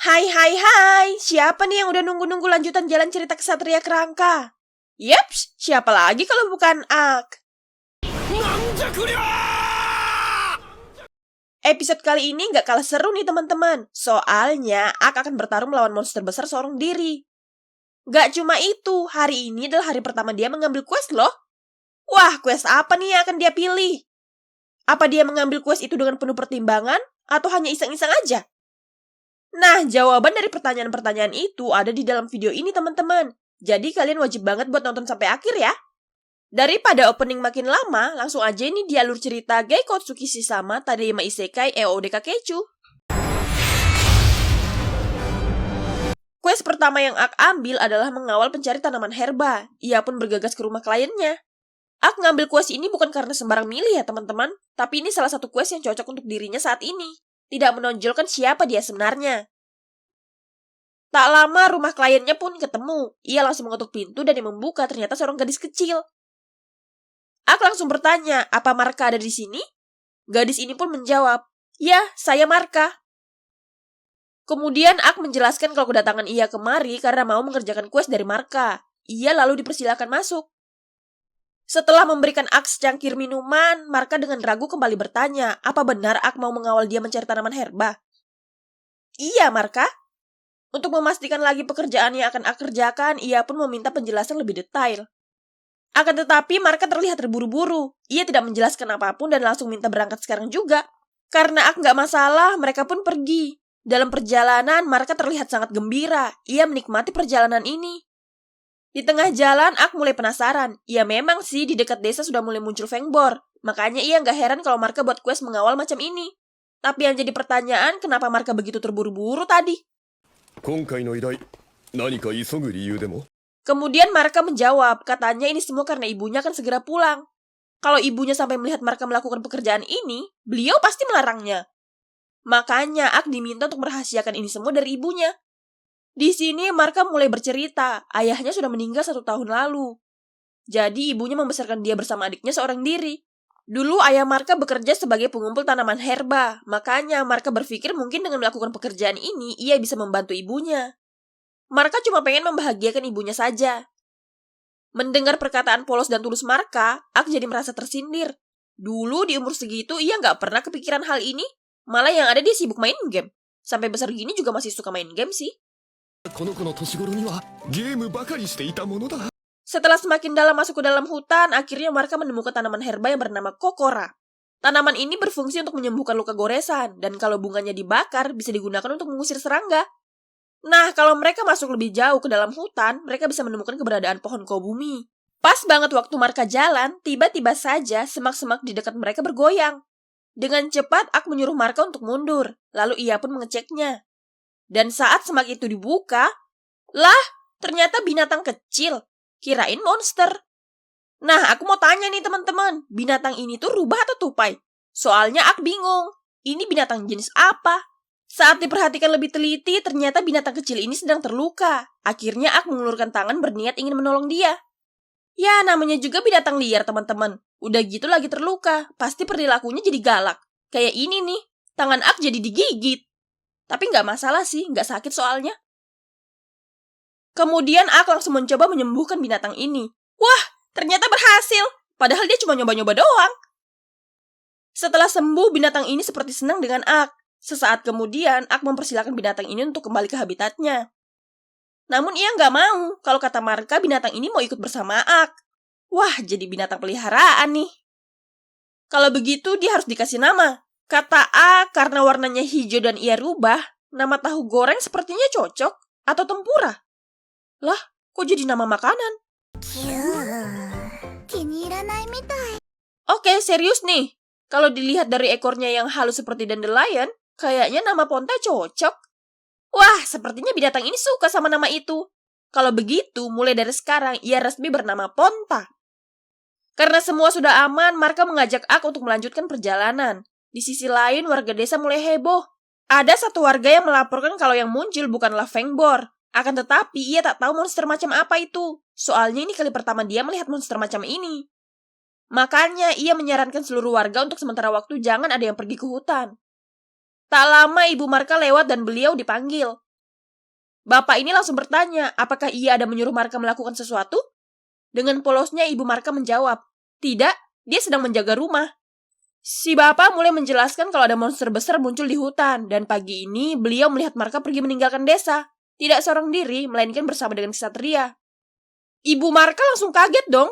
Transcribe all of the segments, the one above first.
Hai, siapa nih yang udah nunggu-nunggu lanjutan jalan cerita Ksatria Kerangka? Yeps, siapa lagi kalau bukan Ak? Episode kali ini gak kalah seru nih teman-teman. Soalnya Ak akan bertarung melawan monster besar seorang diri. Gak cuma itu, hari ini adalah hari pertama dia mengambil quest loh. Wah, quest apa nih yang akan dia pilih? Apa dia mengambil quest itu dengan penuh pertimbangan? Atau hanya iseng-iseng aja? Nah, jawaban dari pertanyaan-pertanyaan itu ada di dalam video ini teman-teman. Jadi kalian wajib banget buat nonton sampai akhir ya. Daripada opening makin lama, langsung aja ini di alur cerita Geikotsuki Shishama Tadayama Isekai EOD Kakechu. Quest pertama yang Ak ambil adalah mengawal pencari tanaman herba. Ia pun bergegas ke rumah kliennya. Ak ngambil quest ini bukan karena sembarang milih ya teman-teman, tapi ini salah satu quest yang cocok untuk dirinya saat ini. Tidak menonjolkan siapa dia sebenarnya. Tak lama rumah kliennya pun ketemu. Ia langsung mengetuk pintu dan yang membuka ternyata seorang gadis kecil. Ak langsung bertanya, apa Marka ada di sini? Gadis ini pun menjawab, ya, saya Marka. Kemudian Ak menjelaskan kalau kedatangan ia kemari karena mau mengerjakan quest dari Marka. Ia lalu dipersilakan masuk. Setelah memberikan Ak secangkir minuman, Marka dengan ragu kembali bertanya, apa benar Ak mau mengawal dia mencari tanaman herba? Iya, Marka. Untuk memastikan lagi pekerjaan yang akan Ak kerjakan, ia pun meminta penjelasan lebih detail. Akan tetapi, Marka terlihat terburu-buru. Ia tidak menjelaskan apapun dan langsung minta berangkat sekarang juga. Karena Ak nggak masalah, mereka pun pergi. Dalam perjalanan, Marka terlihat sangat gembira. Ia menikmati perjalanan ini. Di tengah jalan, Ak mulai penasaran. Ya memang sih, di dekat desa sudah mulai muncul Fengbor. Makanya ia nggak heran kalau Marka buat quest mengawal macam ini. Tapi yang jadi pertanyaan, kenapa Marka begitu terburu-buru tadi? Kemudian Marka menjawab, katanya ini semua karena ibunya akan segera pulang. Kalau ibunya sampai melihat Marka melakukan pekerjaan ini, beliau pasti melarangnya. Makanya Ak diminta untuk merahasiakan ini semua dari ibunya. Di sini Marka mulai bercerita, ayahnya sudah meninggal 1 tahun lalu. Jadi ibunya membesarkan dia bersama adiknya seorang diri. Dulu ayah Marka bekerja sebagai pengumpul tanaman herba, makanya Marka berpikir mungkin dengan melakukan pekerjaan ini, ia bisa membantu ibunya. Marka cuma pengen membahagiakan ibunya saja. Mendengar perkataan polos dan tulus Marka, Ak jadi merasa tersindir. Dulu di umur segitu ia nggak pernah kepikiran hal ini, malah yang ada dia sibuk main game. Sampai besar gini juga masih suka main game sih. Setelah semakin dalam masuk ke dalam hutan, akhirnya Marka menemukan tanaman herba yang bernama Kokora. Tanaman ini berfungsi untuk menyembuhkan luka goresan, dan kalau bunganya dibakar, bisa digunakan untuk mengusir serangga. Nah, kalau mereka masuk lebih jauh ke dalam hutan, mereka bisa menemukan keberadaan pohon kobumi. Pas banget waktu Marka jalan, tiba-tiba saja semak-semak di dekat mereka bergoyang. Dengan cepat, Ak menyuruh Marka untuk mundur, lalu ia pun mengeceknya. Dan saat semak itu dibuka, lah, ternyata binatang kecil. Kirain monster. Nah, aku mau tanya nih teman-teman, binatang ini tuh rubah atau tupai? Soalnya Ak bingung, ini binatang jenis apa? Saat diperhatikan lebih teliti, ternyata binatang kecil ini sedang terluka. Akhirnya Ak mengulurkan tangan berniat ingin menolong dia. Ya, namanya juga binatang liar teman-teman. Udah gitu lagi terluka, pasti perilakunya jadi galak. Kayak ini nih, tangan Ak jadi digigit. Tapi nggak masalah sih, nggak sakit soalnya. Kemudian Ak langsung mencoba menyembuhkan binatang ini. Wah, ternyata berhasil. Padahal dia cuma nyoba-nyoba doang. Setelah sembuh, binatang ini seperti senang dengan Ak. Sesaat kemudian, Ak mempersilahkan binatang ini untuk kembali ke habitatnya. Namun ia nggak mau. Kalau kata Marka, binatang ini mau ikut bersama Ak. Wah, jadi binatang peliharaan nih. Kalau begitu, dia harus dikasih nama. Kata A, karena warnanya hijau dan ia rubah, nama tahu goreng sepertinya cocok, atau tempura. Lah, kok jadi nama makanan? Oke, serius nih. Kalau dilihat dari ekornya yang halus seperti dandelion, kayaknya nama Ponta cocok. Wah, sepertinya binatang ini suka sama nama itu. Kalau begitu, mulai dari sekarang ia resmi bernama Ponta. Karena semua sudah aman, Marka mengajak Ak untuk melanjutkan perjalanan. Di sisi lain, warga desa mulai heboh. Ada satu warga yang melaporkan kalau yang muncul bukanlah Fengbor. Akan tetapi, ia tak tahu monster macam apa itu. Soalnya ini kali pertama dia melihat monster macam ini. Makanya, ia menyarankan seluruh warga untuk sementara waktu jangan ada yang pergi ke hutan. Tak lama, Ibu Marka lewat dan beliau dipanggil. Bapak ini langsung bertanya, apakah ia ada menyuruh Marka melakukan sesuatu? Dengan polosnya Ibu Marka menjawab, tidak, dia sedang menjaga rumah. Si bapak mulai menjelaskan kalau ada monster besar muncul di hutan, dan pagi ini beliau melihat Marka pergi meninggalkan desa. Tidak seorang diri, melainkan bersama dengan ksatria. Ibu Marka langsung kaget dong.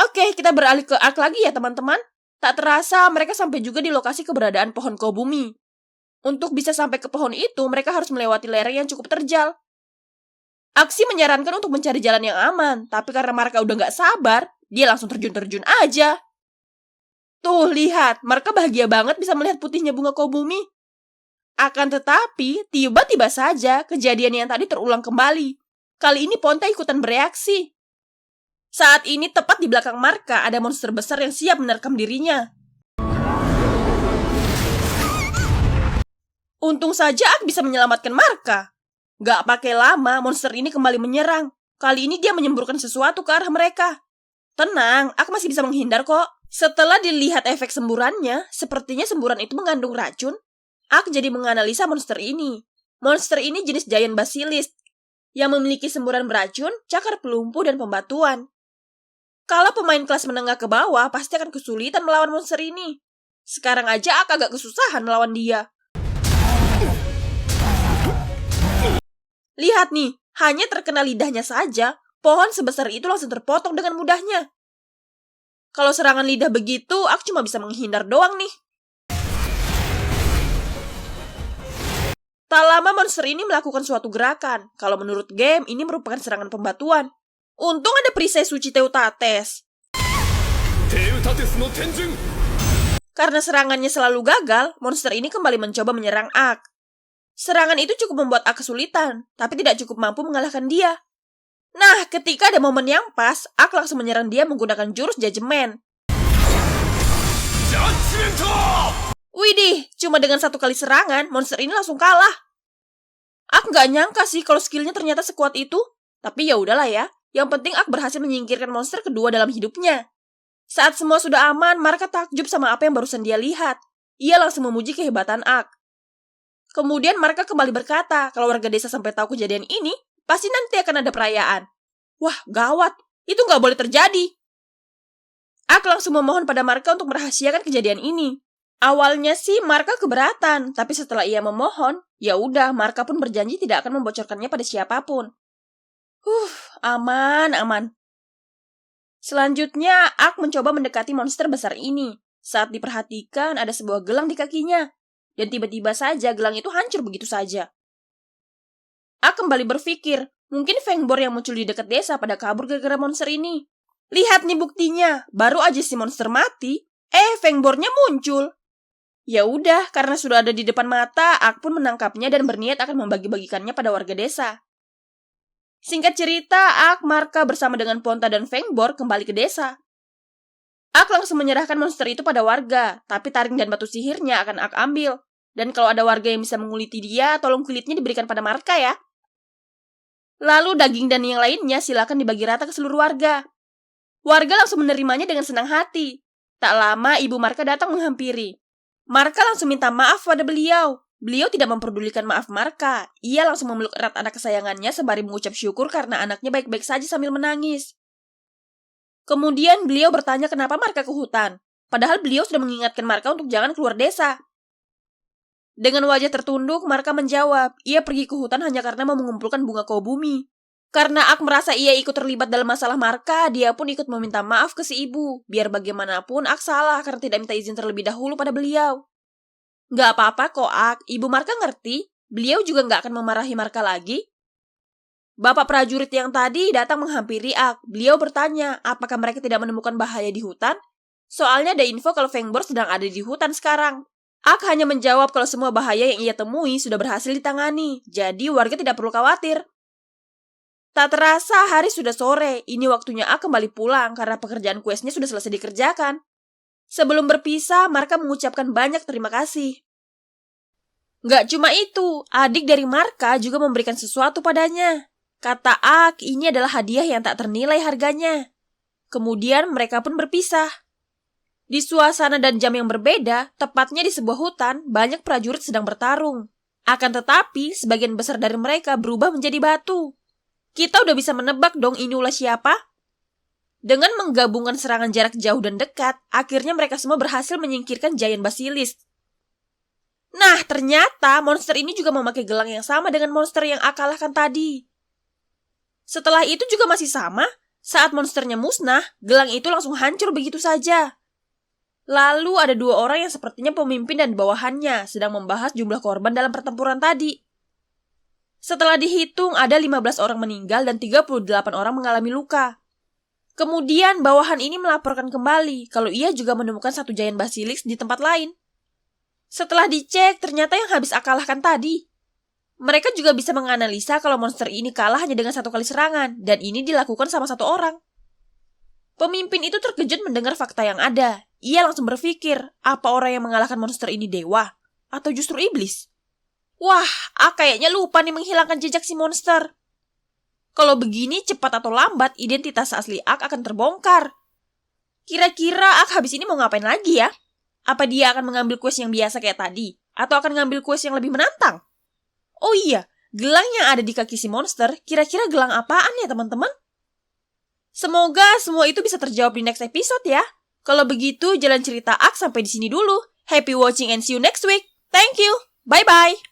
Oke, kita beralih ke arc lagi ya teman-teman. Tak terasa mereka sampai juga di lokasi keberadaan pohon Kobumi. Untuk bisa sampai ke pohon itu, mereka harus melewati lereng yang cukup terjal. Aksi menyarankan untuk mencari jalan yang aman, tapi karena Marka udah gak sabar, dia langsung terjun-terjun aja. Tuh, lihat, Marka bahagia banget bisa melihat putihnya bunga Kobumi. Akan tetapi, tiba-tiba saja kejadian yang tadi terulang kembali. Kali ini Ponta ikutan bereaksi. Saat ini tepat di belakang Marka ada monster besar yang siap menerkam dirinya. Untung saja Ak bisa menyelamatkan Marka. Gak pakai lama, monster ini kembali menyerang. Kali ini dia menyemburkan sesuatu ke arah mereka. Tenang, Ak masih bisa menghindar kok. Setelah dilihat efek semburannya, sepertinya semburan itu mengandung racun. Ak jadi menganalisa monster ini. Monster ini jenis Giant Basilisk, yang memiliki semburan beracun, cakar pelumpuh, dan pembatuan. Kalau pemain kelas menengah ke bawah, pasti akan kesulitan melawan monster ini. Sekarang aja Ak agak kesusahan melawan dia. Lihat nih, hanya terkena lidahnya saja, pohon sebesar itu langsung terpotong dengan mudahnya. Kalau serangan lidah begitu, Ak cuma bisa menghindar doang nih. Tak lama monster ini melakukan suatu gerakan. Kalau menurut game, ini merupakan serangan pembatuan. Untung ada perisai suci Teutates. Karena serangannya selalu gagal, monster ini kembali mencoba menyerang Ak. Serangan itu cukup membuat Ak kesulitan, tapi tidak cukup mampu mengalahkan dia. Nah, ketika ada momen yang pas, Ak langsung menyerang dia menggunakan jurus Judgment. Widih, cuma dengan satu kali serangan, monster ini langsung kalah. Ak nggak nyangka sih kalau skillnya ternyata sekuat itu. Tapi ya udahlah ya, yang penting Ak berhasil menyingkirkan monster kedua dalam hidupnya. Saat semua sudah aman, Marka takjub sama apa yang barusan dia lihat. Ia langsung memuji kehebatan Ak. Kemudian Marka kembali berkata, kalau warga desa sampai tahu kejadian ini, pasti nanti akan ada perayaan. Wah, gawat. Itu nggak boleh terjadi. Ak langsung memohon pada Marka untuk merahasiakan kejadian ini. Awalnya sih Marka keberatan, tapi setelah ia memohon, ya udah Marka pun berjanji tidak akan membocorkannya pada siapapun. Aman. Selanjutnya, Ak mencoba mendekati monster besar ini. Saat diperhatikan, ada sebuah gelang di kakinya. Dan tiba-tiba saja gelang itu hancur begitu saja. Ak kembali berpikir, mungkin Fangbor yang muncul di dekat desa pada kabur gara-gara monster ini. Lihat nih buktinya, baru aja si monster mati, Fangbornya muncul. Ya udah, karena sudah ada di depan mata, Ak pun menangkapnya dan berniat akan membagi-bagikannya pada warga desa. Singkat cerita, Ak, Marka bersama dengan Ponta dan Fangbor kembali ke desa. Ak langsung menyerahkan monster itu pada warga, tapi taring dan batu sihirnya akan Ak ambil. Dan kalau ada warga yang bisa menguliti dia, tolong kulitnya diberikan pada Marka ya. Lalu daging dan yang lainnya silakan dibagi rata ke seluruh warga. Warga langsung menerimanya dengan senang hati. Tak lama Ibu Marka datang menghampiri. Marka langsung minta maaf pada beliau. Beliau tidak memperdulikan maaf Marka. Ia langsung memeluk erat anak kesayangannya sembari mengucap syukur karena anaknya baik-baik saja sambil menangis. Kemudian beliau bertanya kenapa Marka ke hutan. Padahal beliau sudah mengingatkan Marka untuk jangan keluar desa. Dengan wajah tertunduk, Marka menjawab, ia pergi ke hutan hanya karena mau mengumpulkan bunga Kobumi. Karena Ak merasa ia ikut terlibat dalam masalah Marka, dia pun ikut meminta maaf ke si ibu. Biar bagaimanapun, Ak salah karena tidak minta izin terlebih dahulu pada beliau. Gak apa-apa kok, Ak. Ibu Marka ngerti. Beliau juga gak akan memarahi Marka lagi. Bapak prajurit yang tadi datang menghampiri Ak. Beliau bertanya, apakah mereka tidak menemukan bahaya di hutan? Soalnya ada info kalau Fangbor sedang ada di hutan sekarang. Ak hanya menjawab kalau semua bahaya yang ia temui sudah berhasil ditangani, jadi warga tidak perlu khawatir. Tak terasa hari sudah sore, ini waktunya Ak kembali pulang karena pekerjaan kuesnya sudah selesai dikerjakan. Sebelum berpisah, Marka mengucapkan banyak terima kasih. Gak cuma itu, adik dari Marka juga memberikan sesuatu padanya. Kata Ak, ini adalah hadiah yang tak ternilai harganya. Kemudian mereka pun berpisah. Di suasana dan jam yang berbeda, tepatnya di sebuah hutan, banyak prajurit sedang bertarung. Akan tetapi, sebagian besar dari mereka berubah menjadi batu. Kita udah bisa menebak dong ini ulah siapa? Dengan menggabungkan serangan jarak jauh dan dekat, akhirnya mereka semua berhasil menyingkirkan Giant Basilisk. Nah, ternyata monster ini juga memakai gelang yang sama dengan monster yang Ak kalahkan tadi. Setelah itu juga masih sama, saat monsternya musnah, gelang itu langsung hancur begitu saja. Lalu ada 2 orang yang sepertinya pemimpin dan bawahannya sedang membahas jumlah korban dalam pertempuran tadi. Setelah dihitung, ada 15 orang meninggal dan 38 orang mengalami luka. Kemudian bawahan ini melaporkan kembali kalau ia juga menemukan 1 Giant Basilisk di tempat lain. Setelah dicek, ternyata yang habis Ak kalahkan tadi. Mereka juga bisa menganalisa kalau monster ini kalah hanya dengan 1 kali serangan, dan ini dilakukan sama 1 orang. Pemimpin itu terkejut mendengar fakta yang ada. Ia langsung berpikir, apa orang yang mengalahkan monster ini dewa? Atau justru iblis? Wah, Ak kayaknya lupa nih menghilangkan jejak si monster. Kalau begini, cepat atau lambat, identitas asli Ak akan terbongkar. Kira-kira Ak habis ini mau ngapain lagi ya? Apa dia akan mengambil quest yang biasa kayak tadi? Atau akan ngambil quest yang lebih menantang? Oh iya, gelang yang ada di kaki si monster, kira-kira gelang apaan ya teman-teman? Semoga semua itu bisa terjawab di next episode ya. Kalau begitu, jalan cerita Ak sampai di sini dulu. Happy watching and see you next week. Thank you. Bye-bye.